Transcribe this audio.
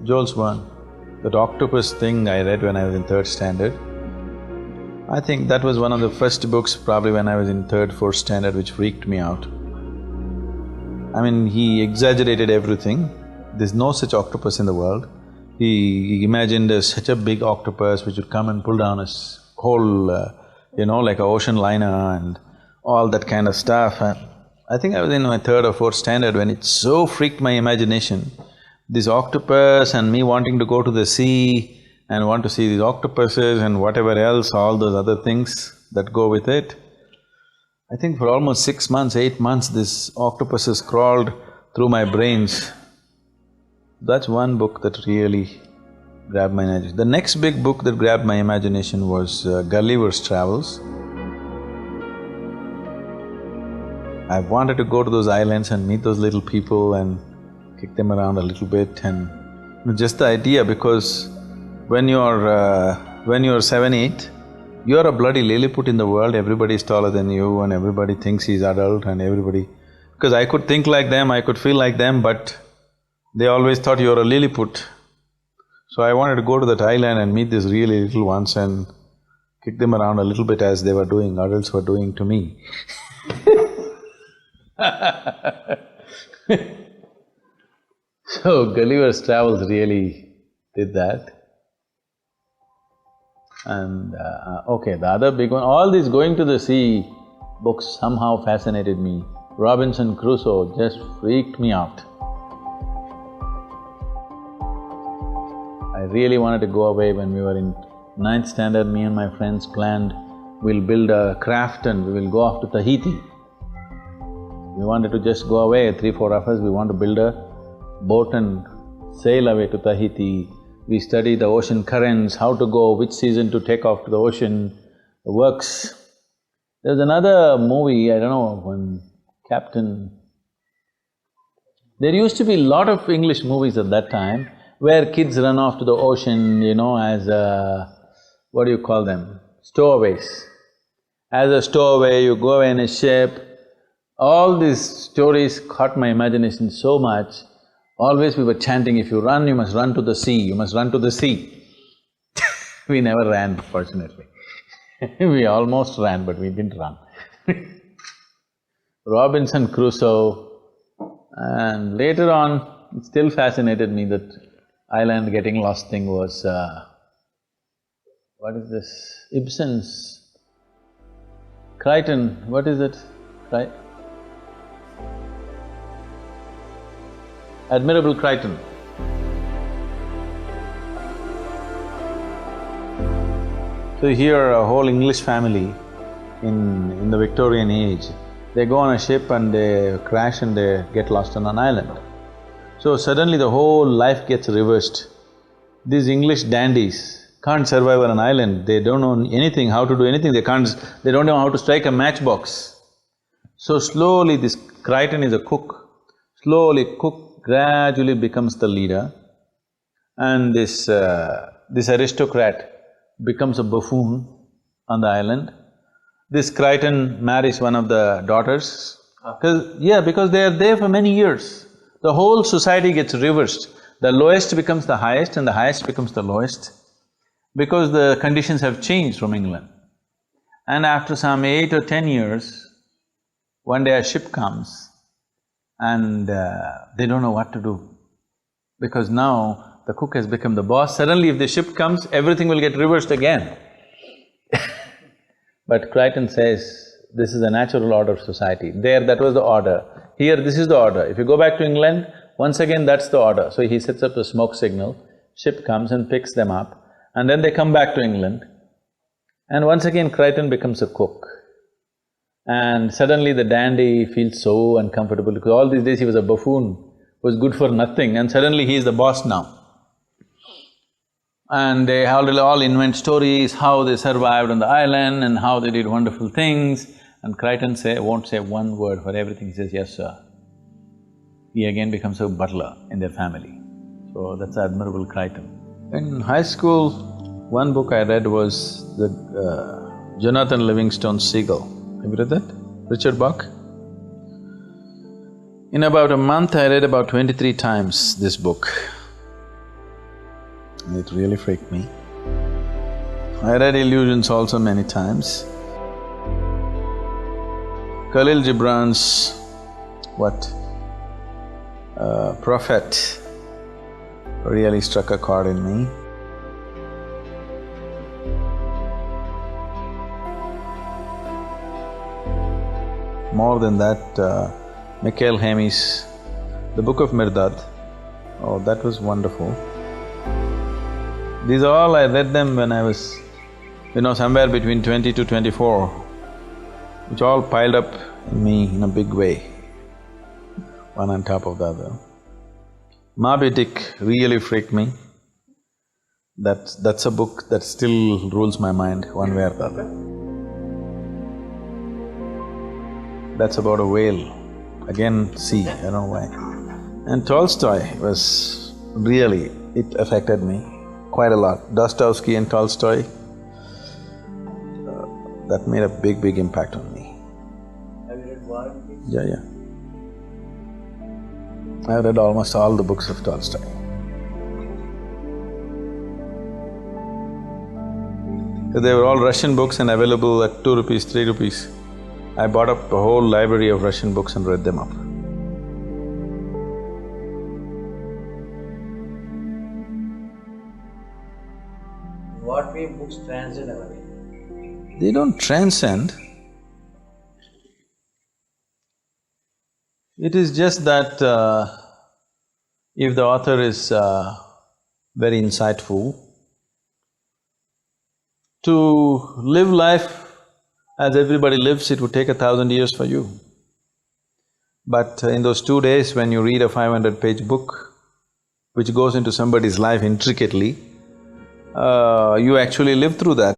Joel's one. That octopus thing I read when I was in third standard. I think that was one of the first books probably when I was in third, fourth standard which freaked me out. I mean, he exaggerated everything. There's no such octopus in the world. He imagined such a big octopus which would come and pull down his whole, like a ocean liner and all that kind of stuff. And I think I was in my third or fourth standard when it so freaked my imagination. This octopus and me wanting to go to the sea and want to see these octopuses and whatever else, all those other things that go with it. I think for almost 6 months, 8 months, this octopuses crawled through my brains. That's one book that really grabbed my imagination. The next big book that grabbed my imagination was Gulliver's Travels. I wanted to go to those islands and meet those little people and kick them around a little bit and just the idea, because when you're 7, 8, you're a bloody Lilliput in the world, everybody is taller than you and everybody thinks he's adult and everybody… Because I could think like them, I could feel like them, but they always thought you're a Lilliput. So I wanted to go to that island and meet these really little ones and kick them around a little bit as they were doing, adults were doing to me. So Gulliver's Travels really did that. And okay, the other big one, all these going to the sea books somehow fascinated me. Robinson Crusoe just freaked me out. I really wanted to go away. When we were in 9th standard, me and my friends planned, we'll build a craft and we will go off to Tahiti. We wanted to just go away, 3-4 of us, we want to build a boat and sail away to Tahiti. We study the ocean currents, how to go, which season to take off to the ocean, the works. There's another movie, I don't know, when Captain… There used to be a lot of English movies at that time where kids run off to the ocean, as what do you call them? Stowaways. As a stowaway, you go away in a ship. All these stories caught my imagination so much. Always we were chanting, if you run, you must run to the sea, you must run to the sea. We never ran, fortunately. We almost ran, but we didn't run. Robinson Crusoe, and later on, it still fascinated me that island getting lost thing was, what is this? Ibsen's Crichton, what is it? Admirable Crichton. So here a whole English family in the Victorian age, they go on a ship and they crash and they get lost on an island. So suddenly the whole life gets reversed. These English dandies can't survive on an island, they don't know anything, how to do anything, they don't know how to strike a matchbox. So slowly this Crichton is a cook, slowly cook gradually becomes the leader, and this aristocrat becomes a buffoon on the island. This Crichton marries one of the daughters, because they are there for many years. The whole society gets reversed. The lowest becomes the highest and the highest becomes the lowest, because the conditions have changed from England. And after some 8 or 10 years, one day a ship comes and they don't know what to do, because now the cook has become the boss. Suddenly if the ship comes, everything will get reversed again. But Crichton says, this is the natural order of society. There, that was the order. Here, this is the order. If you go back to England, once again that's the order. So he sets up a smoke signal, ship comes and picks them up, and then they come back to England. And once again Crichton becomes a cook. And suddenly the dandy feels so uncomfortable because all these days he was a buffoon, was good for nothing, and suddenly he is the boss now. And they all invent stories, how they survived on the island and how they did wonderful things. And Crichton won't say one word for everything, he says, yes, sir. He again becomes a butler in their family. So that's Admirable Crichton. In high school, one book I read was Jonathan Livingstone's Seagull. Have you read that? Richard Bach? In about a month, I read about 23 times this book. It really freaked me. I read Illusions also many times. Khalil Gibran's Prophet really struck a chord in me. More than that, Mikhail Hami's The Book of Mirdad, oh, that was wonderful. These all I read them when I was, somewhere between 20 to 24, which all piled up in me in a big way, one on top of the other. Moby Dick really freaked me. That's a book that still rules my mind one way or the other. That's about a whale, again sea, I don't know why. And Tolstoy was really… it affected me quite a lot. Dostoevsky and Tolstoy, that made a big impact on me. Have you read War and Peace? Yeah. I've read almost all the books of Tolstoy. They were all Russian books and available at 2 rupees, 3 rupees. I bought up a whole library of Russian books and read them up. What way books transcend our way? They don't transcend. It is just that if the author is very insightful, to live life as everybody lives, it would take 1,000 years for you. But in those 2 days when you read a 500-page book, which goes into somebody's life intricately, you actually live through that.